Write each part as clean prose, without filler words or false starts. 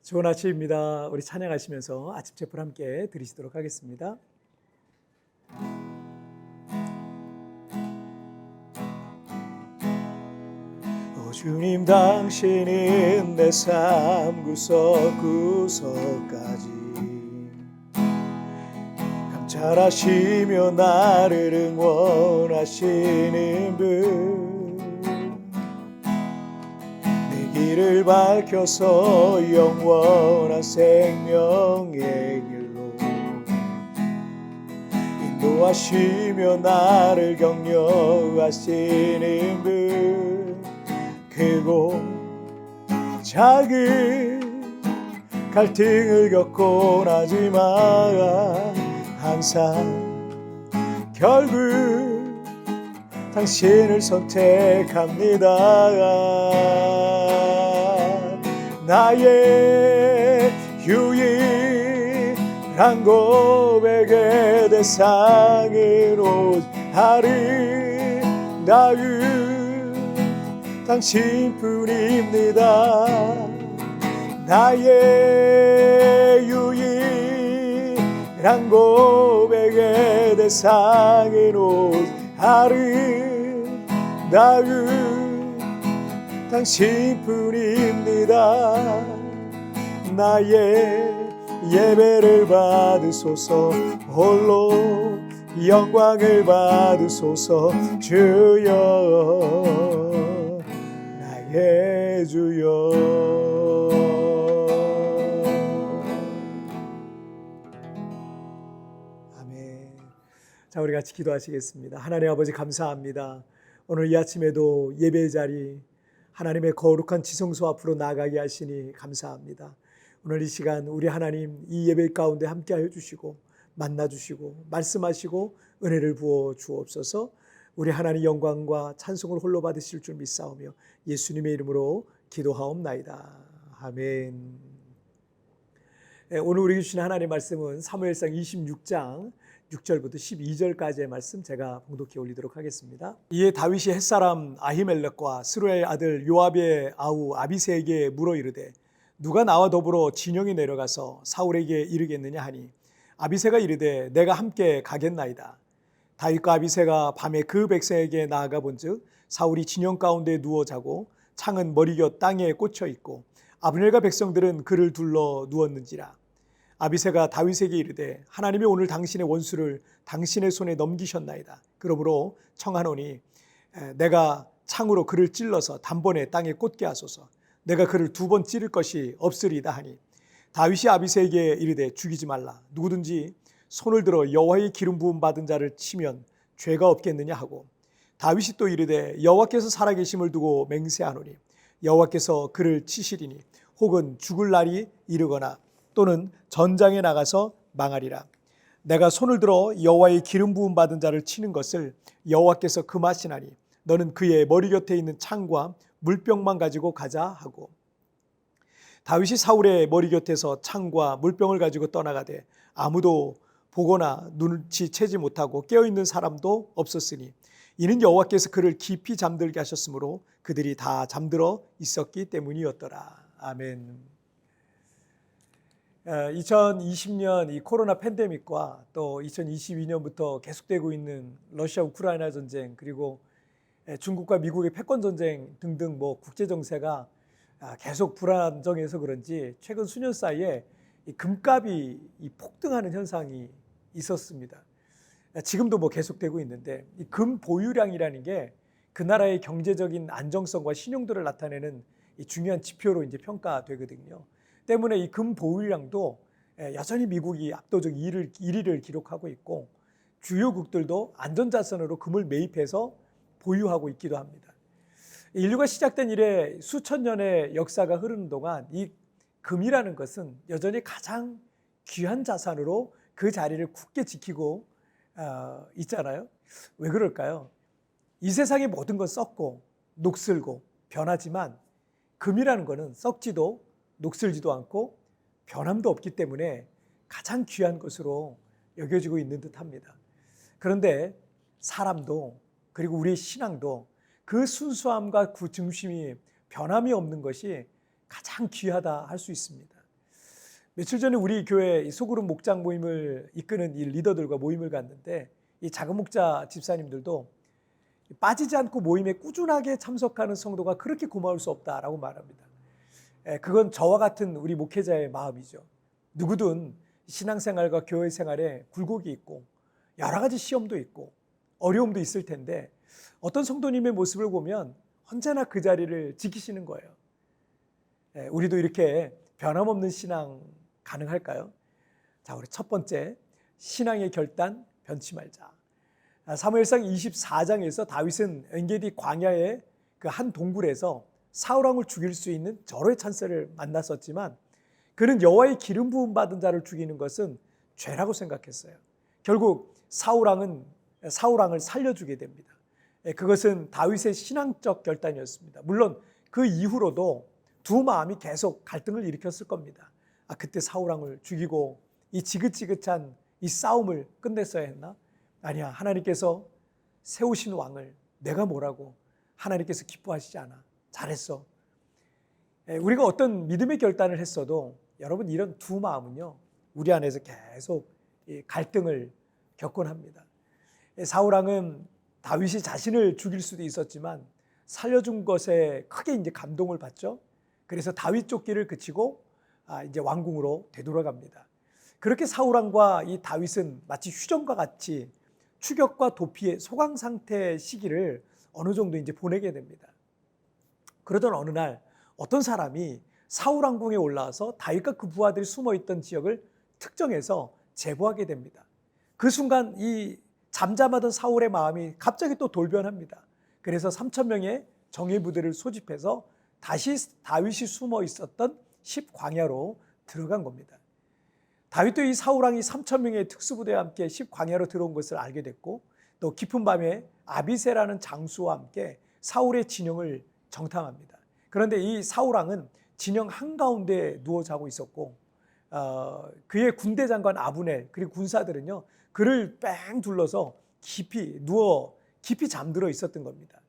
좋은 아침입니다. 우리 찬양하시면서 아침 제풀 함께 드리시도록 하겠습니다. 오 주님, 당신은 내 삶 구석구석까지 감찰하시며 나를 응원하시는 분, 길을 밝혀서 영원한 생명의 길로 인도하시며 나를 격려하시는 분, 크고 작은 갈등을 겪곤 하지만 항상 결국 당신을 선택합니다. 나의 유일한 고백의 대상은 오직 아름다운 당신뿐입니다. 나의 유일한 고백의 대상은 오직 아름다운 당신뿐입니다. 나의 예배를 받으소서, 홀로 영광을 받으소서. 주여, 나의 주여. 아멘. 자, 우리 같이 기도하시겠습니다. 하나님 아버지, 감사합니다. 오늘 이 아침에도 예배 자리 하나님의 거룩한 지성소 앞으로 나아가게 하시니 감사합니다. 오늘 이 시간 우리 하나님 이 예배 가운데 함께하여 주시고 만나주시고 말씀하시고 은혜를 부어 주옵소서. 우리 하나님 영광과 찬송을 홀로 받으실 줄 믿사오며 예수님의 이름으로 기도하옵나이다. 아멘. 오늘 우리에게 주신 하나님의 말씀은 사무엘상 26장 6절부터 12절까지의 말씀 제가 봉독해 올리도록 하겠습니다. 이에 다윗이 햇사람 아히멜렉과 스루야의 아들 요압의 아우 아비새에게 물어 이르되 누가 나와 더불어 진영에 내려가서 사울에게 이르겠느냐 하니 아비새가 이르되 내가 함께 가겠나이다. 다윗과 아비새가 밤에 그 백성에게 나아가 본즉 사울이 진영 가운데 누워 자고 창은 머리곁 땅에 꽂혀 있고 아브넬과 백성들은 그를 둘러 누웠는지라. 아비새가 다윗에게 이르되 하나님이 오늘 당신의 원수를 당신의 손에 넘기셨나이다. 그러므로 청하노니 내가 창으로 그를 찔러서 단번에 땅에 꽂게 하소서. 내가 그를 2번 찌를 것이 없으리이다 하니 다윗이 아비새에게 이르되 죽이지 말라. 누구든지 손을 들어 여호와의 기름 부음 받은 자를 치면 죄가 없겠느냐 하고 다윗이 또 이르되 여호와께서 살아계심을 두고 맹세하노니 여호와께서 그를 치시리니 혹은 죽을 날이 이르거나 또는 전장에 나가서 망하리라. 내가 손을 들어 여호와의 기름 부음 받은 자를 치는 것을 여호와께서 금하시나니 너는 그의 머리 곁에 있는 창과 물병만 가지고 가자 하고 다윗이 사울의 머리 곁에서 창과 물병을 가지고 떠나가되 아무도 보거나 눈치채지 못하고 깨어있는 사람도 없었으니 이는 여호와께서 그를 깊이 잠들게 하셨으므로 그들이 다 잠들어 있었기 때문이었더라. 아멘. 2020년 이 코로나 팬데믹과 또 2022년부터 계속되고 있는 러시아 우크라이나 전쟁 그리고 중국과 미국의 패권 전쟁 등등 국제 정세가 계속 불안정해서 그런지 최근 수년 사이에 이 금값이 폭등하는 현상이 있었습니다. 지금도 계속되고 있는데 이 금 보유량이라는 게 그 나라의 경제적인 안정성과 신용도를 나타내는 이 중요한 지표로 이제 평가되거든요. 때문에 이 금 보유량도 여전히 미국이 압도적 1위를 기록하고 있고 주요국들도 안전자산으로 금을 매입해서 보유하고 있기도 합니다. 인류가 시작된 이래 수천 년의 역사가 흐르는 동안 이 금이라는 것은 여전히 가장 귀한 자산으로 그 자리를 굳게 지키고 있잖아요. 왜 그럴까요? 이 세상의 모든 건 썩고 녹슬고 변하지만 금이라는 것은 썩지도 녹슬지도 않고 변함도 없기 때문에 가장 귀한 것으로 여겨지고 있는 듯합니다. 그런데 사람도 그리고 우리의 신앙도 그 순수함과 그 중심이 변함이 없는 것이 가장 귀하다 할 수 있습니다. 며칠 전에 우리 교회 소그룹 목장 모임을 이끄는 이 리더들과 모임을 갔는데 이 작은 목자 집사님들도 빠지지 않고 모임에 꾸준하게 참석하는 성도가 그렇게 고마울 수 없다라고 말합니다. 그건 저와 같은 우리 목회자의 마음이죠. 누구든 신앙생활과 교회 생활에 굴곡이 있고 여러 가지 시험도 있고 어려움도 있을 텐데 어떤 성도님의 모습을 보면 언제나 그 자리를 지키시는 거예요. 우리도 이렇게 변함없는 신앙 가능할까요? 자, 우리 첫 번째, 신앙의 결단 변치 말자. 사무엘상 24장에서 다윗은 엔게디 광야의 그 한 동굴에서 사울왕을 죽일 수 있는 절호의 찬스를 만났었지만 그는 여호와의 기름 부음 받은 자를 죽이는 것은 죄라고 생각했어요. 결국 사울왕을 살려주게 됩니다. 그것은 다윗의 신앙적 결단이었습니다. 물론 그 이후로도 두 마음이 계속 갈등을 일으켰을 겁니다. 그때 사울왕을 죽이고 이 지긋지긋한 이 싸움을 끝냈어야 했나? 아니야, 하나님께서 세우신 왕을 내가 뭐라고 하나님께서 기뻐하시지 않아. 잘했어. 우리가 어떤 믿음의 결단을 했어도 여러분 이런 두 마음은요 우리 안에서 계속 갈등을 겪곤 합니다. 사울왕은 다윗이 자신을 죽일 수도 있었지만 살려준 것에 크게 이제 감동을 받죠. 그래서 다윗 쫓기를 그치고 이제 왕궁으로 되돌아갑니다. 그렇게 사울왕과 이 다윗은 마치 휴전과 같이 추격과 도피의 소강 상태의 시기를 어느 정도 이제 보내게 됩니다. 그러던 어느 날 어떤 사람이 사울 왕궁에 올라와서 다윗과 그 부하들이 숨어 있던 지역을 특정해서 제보하게 됩니다. 그 순간 이 잠잠하던 사울의 마음이 갑자기 또 돌변합니다. 그래서 3,000명의 정예부대를 소집해서 다시 다윗이 숨어 있었던 십광야로 들어간 겁니다. 다윗도 이 사울왕이 3,000명의 특수부대와 함께 십광야로 들어온 것을 알게 됐고 또 깊은 밤에 아비새라는 장수와 함께 사울의 진영을 정탐합니다. 그런데 이 사울왕은 진영 한가운데 누워 자고 있었고 그의 군대 장관 아브넬 그리고 군사들은요 그를 뺑 둘러서 깊이 잠들어 있었던 겁니다.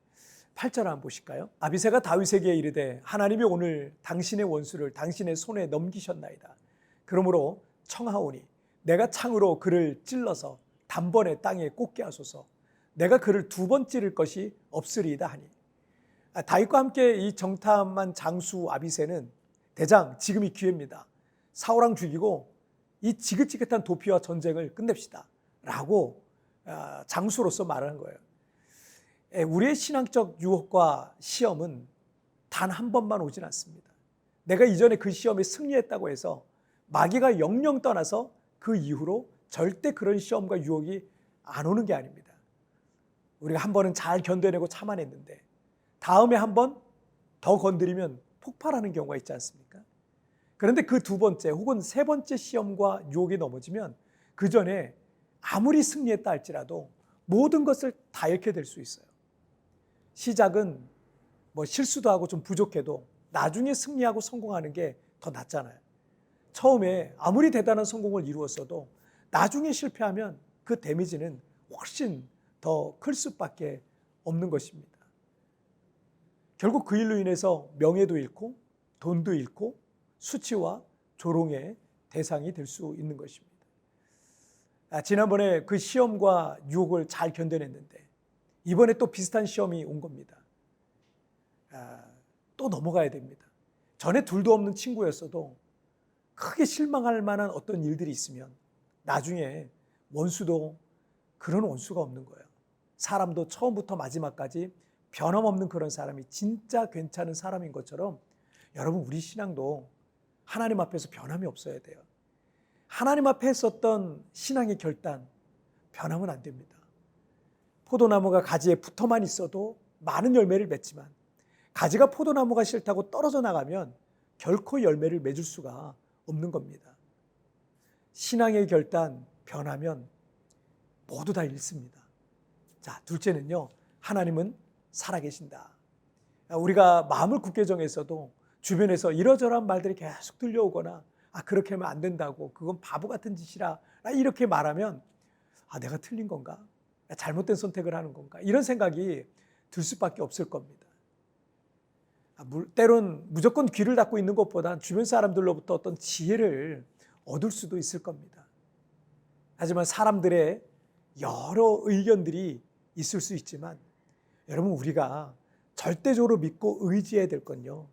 8절 한번 보실까요? 아비새가 다윗에게 이르되 하나님이 오늘 당신의 원수를 당신의 손에 넘기셨나이다. 그러므로 청하오니 내가 창으로 그를 찔러서 단번에 땅에 꽂게 하소서. 내가 그를 두 번 찌를 것이 없으리이다 하니. 다윗과 함께 이 정탐한 장수 아비새는 대장 지금이 기회입니다. 사울왕 죽이고 이 지긋지긋한 도피와 전쟁을 끝냅시다 라고 장수로서 말하는 거예요. 우리의 신앙적 유혹과 시험은 단 한 번만 오진 않습니다. 내가 이전에 그 시험에 승리했다고 해서 마귀가 영영 떠나서 그 이후로 절대 그런 시험과 유혹이 안 오는 게 아닙니다. 우리가 한 번은 잘 견뎌내고 참아냈는데 다음에 한 번 더 건드리면 폭발하는 경우가 있지 않습니까? 그런데 그 두 번째 혹은 세 번째 시험과 유혹에 넘어지면 그 전에 아무리 승리했다 할지라도 모든 것을 다 잃게 될 수 있어요. 시작은 실수도 하고 좀 부족해도 나중에 승리하고 성공하는 게 더 낫잖아요. 처음에 아무리 대단한 성공을 이루었어도 나중에 실패하면 그 데미지는 훨씬 더 클 수밖에 없는 것입니다. 결국 그 일로 인해서 명예도 잃고 돈도 잃고 수치와 조롱의 대상이 될 수 있는 것입니다. 지난번에 그 시험과 유혹을 잘 견뎌냈는데 이번에 또 비슷한 시험이 온 겁니다. 또 넘어가야 됩니다. 전에 둘도 없는 친구였어도 크게 실망할 만한 어떤 일들이 있으면 나중에 원수도 그런 원수가 없는 거예요. 사람도 처음부터 마지막까지 변함없는 그런 사람이 진짜 괜찮은 사람인 것처럼 여러분 우리 신앙도 하나님 앞에서 변함이 없어야 돼요. 하나님 앞에 했었던 신앙의 결단 변하면 안 됩니다. 포도나무가 가지에 붙어만 있어도 많은 열매를 맺지만 가지가 포도나무가 싫다고 떨어져 나가면 결코 열매를 맺을 수가 없는 겁니다. 신앙의 결단 변하면 모두 다 잃습니다. 자, 둘째는요. 하나님은 살아계신다. 우리가 마음을 굳게 정했어도 주변에서 이러저러한 말들이 계속 들려오거나 그렇게 하면 안 된다고 그건 바보 같은 짓이라 이렇게 말하면 내가 틀린 건가? 잘못된 선택을 하는 건가? 이런 생각이 들 수밖에 없을 겁니다. 때론 무조건 귀를 닫고 있는 것보다 주변 사람들로부터 어떤 지혜를 얻을 수도 있을 겁니다. 하지만 사람들의 여러 의견들이 있을 수 있지만 여러분, 우리가 절대적으로 믿고 의지해야 될 건요,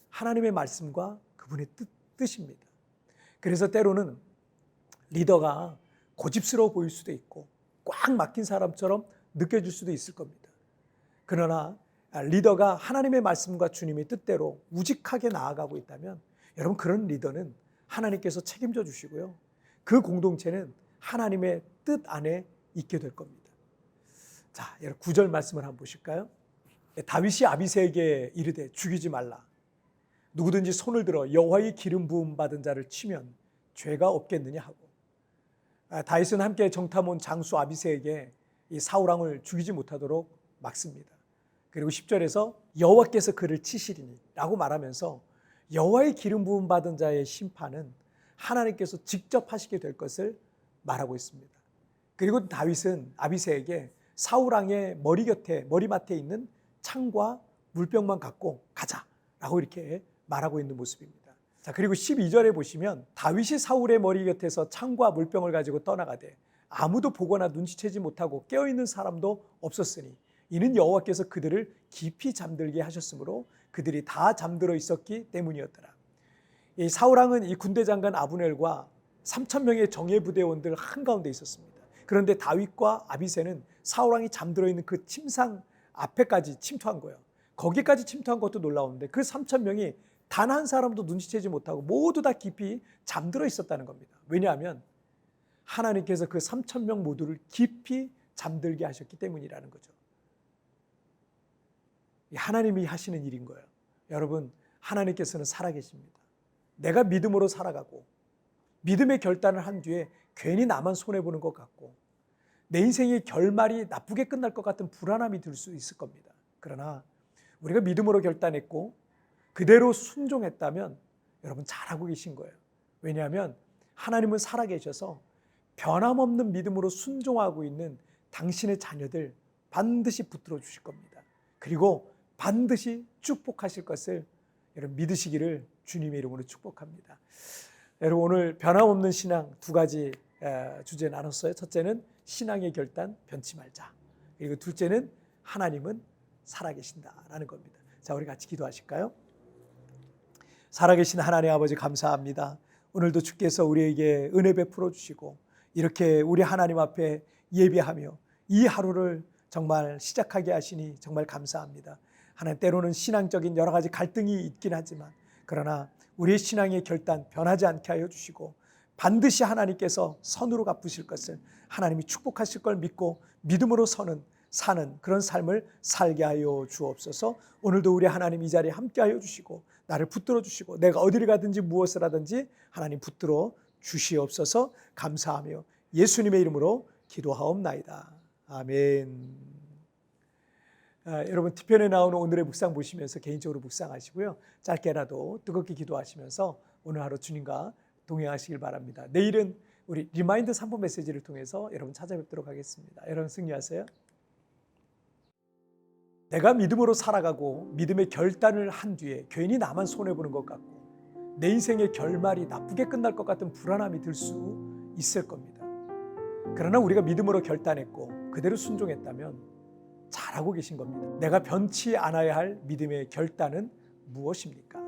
하나님의 말씀과 그분의 뜻입니다. 그래서 때로는 리더가 고집스러워 보일 수도 있고 꽉 막힌 사람처럼 느껴질 수도 있을 겁니다. 그러나 리더가 하나님의 말씀과 주님의 뜻대로 우직하게 나아가고 있다면 여러분, 그런 리더는 하나님께서 책임져 주시고요, 그 공동체는 하나님의 뜻 안에 있게 될 겁니다. 자, 여러분 9절 말씀을 한번 보실까요? 다윗이 아비새에게 이르되 죽이지 말라. 누구든지 손을 들어 여호와의 기름 부음 받은 자를 치면 죄가 없겠느냐 하고, 다윗은 함께 정탐 온 장수 아비새에게 이 사울 왕을 죽이지 못하도록 막습니다. 그리고 10절에서 여호와께서 그를 치시리니 라고 말하면서 여호와의 기름 부음 받은 자의 심판은 하나님께서 직접 하시게 될 것을 말하고 있습니다. 그리고 다윗은 아비새에게 사울 왕의 머리맡에 있는 창과 물병만 갖고 가자라고 이렇게 말하고 있는 모습입니다. 자, 그리고 12절에 보시면 다윗이 사울의 머리 곁에서 창과 물병을 가지고 떠나가되 아무도 보거나 눈치채지 못하고 깨어있는 사람도 없었으니 이는 여호와께서 그들을 깊이 잠들게 하셨으므로 그들이 다 잠들어 있었기 때문이었더라. 이 사울 왕은 이 군대 장관 아브넬과 3,000명의 정예부대원들 한가운데 있었습니다. 그런데 다윗과 아비새는 사울 왕이 잠들어 있는 그 침상 앞에까지 침투한 거예요. 거기까지 침투한 것도 놀라운데 그 3,000명이 단 한 사람도 눈치채지 못하고 모두 다 깊이 잠들어 있었다는 겁니다. 왜냐하면 하나님께서 그 3,000명 모두를 깊이 잠들게 하셨기 때문이라는 거죠. 하나님이 하시는 일인 거예요. 여러분, 하나님께서는 살아계십니다. 내가 믿음으로 살아가고 믿음의 결단을 한 뒤에 괜히 나만 손해보는 것 같고 내 인생의 결말이 나쁘게 끝날 것 같은 불안함이 들 수 있을 겁니다. 그러나 우리가 믿음으로 결단했고 그대로 순종했다면 여러분 잘하고 계신 거예요. 왜냐하면 하나님은 살아계셔서 변함없는 믿음으로 순종하고 있는 당신의 자녀들 반드시 붙들어 주실 겁니다. 그리고 반드시 축복하실 것을 여러분 믿으시기를 주님의 이름으로 축복합니다. 여러분, 오늘 변함없는 신앙 두 가지 주제 나눴어요. 첫째는 신앙의 결단 변치 말자. 그리고 둘째는 하나님은 살아계신다라는 겁니다. 자, 우리 같이 기도하실까요? 살아계신 하나님 아버지, 감사합니다. 오늘도 주께서 우리에게 은혜 베풀어 주시고 이렇게 우리 하나님 앞에 예배하며 이 하루를 정말 시작하게 하시니 정말 감사합니다. 하나님, 때로는 신앙적인 여러 가지 갈등이 있긴 하지만 그러나 우리의 신앙의 결단 변하지 않게 하여 주시고 반드시 하나님께서 선으로 갚으실 것을 하나님이 축복하실 걸 믿고 믿음으로 사는 그런 삶을 살게 하여 주옵소서. 오늘도 우리 하나님 이 자리에 함께 하여 주시고 나를 붙들어 주시고 내가 어디를 가든지 무엇을 하든지 하나님 붙들어 주시옵소서. 감사하며 예수님의 이름으로 기도하옵나이다. 아멘. 여러분, 티편에 나오는 오늘의 묵상 보시면서 개인적으로 묵상하시고요, 짧게라도 뜨겁게 기도하시면서 오늘 하루 주님과 동행하시길 바랍니다. 내일은 우리 리마인드 3부 메시지를 통해서 여러분 찾아뵙도록 하겠습니다. 여러분 승리하세요. 내가 믿음으로 살아가고 믿음의 결단을 한 뒤에 괜히 나만 손해보는 것 같고 내 인생의 결말이 나쁘게 끝날 것 같은 불안함이 들 수 있을 겁니다. 그러나 우리가 믿음으로 결단했고 그대로 순종했다면 잘하고 계신 겁니다. 내가 변치 않아야 할 믿음의 결단은 무엇입니까?